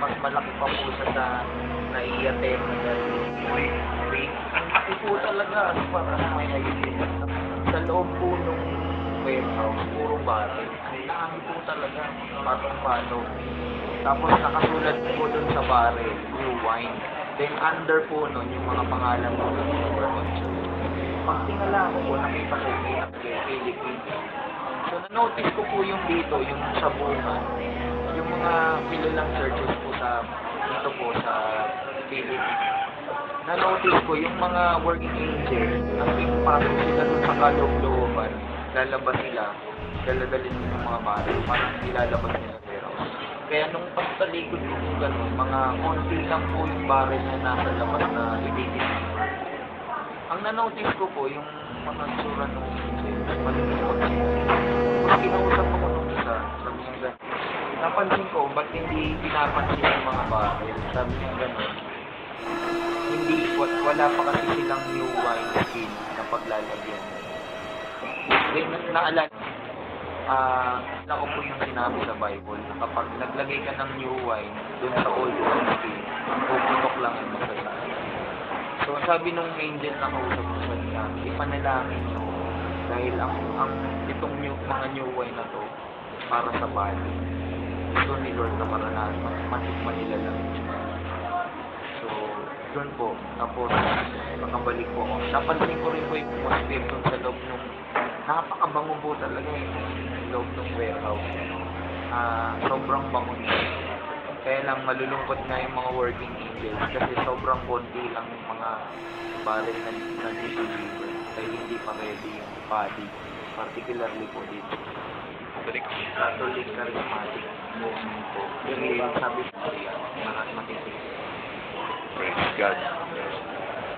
mas malaki pa po sa naiatem na week. Kasi po talaga, parang may naiiyak. Sa loob po nung warehouse, puro baril. Ang dami po talaga, patong-pato. Tapos nakasulat po dun sa baril, new wine. Then under po nun, yung mga pangalan po ng government. Pag tingala ko po, nakita ko may Philippines. So na-notice ko po yung dito, yung sa bunga, yung mga kilalang searches po dito po sa Philippines. Na-notice ko yung mga working angels, pasok sila dun sa kaloob-looban, lalabas sila, daladalin yung mga baril, parang ilalabas nila pero. Kaya nung pagtalikod ko po gano'n, mga konti lang po yung baril na nasa labas na i-deliver. Ang na-notice ko po, yung mga tsura nung malulungkot sila. Tapos kinausap ako nung isa, sabi niya gano'n. Napansin ko, ba't hindi pinapansin yung mga baril? Sabi niya gano'n. Hindi, wala pa kasi silang new wine skin na paglalagyan. Then, naalala, ako po yung sinabi sa Bible, kapag naglagay ka ng new wine dun sa old wine skin, puputok lang ang masasaya. So, sabi nung angel na kausap ko sa niya, ipanalangin nyo dahil itong mga new wine na to para sa body. Ito ni Lord na maranasan, matikman nila lang. So, doon po. Tapos, makabalik po ako. Napansin ko rin po yung atmosphere doon sa loob nung napakabango po talaga yung loob ng warehouse. Sobrang bango niya. Kaya lang malulungkot nga yung mga working angels kasi sobrang konti lang yung mga barrel na deliver dahil hindi pa ready yung body. Particularly po dito. Catholic charismatic movement po. Yung sabi ko, matitip. Praise God.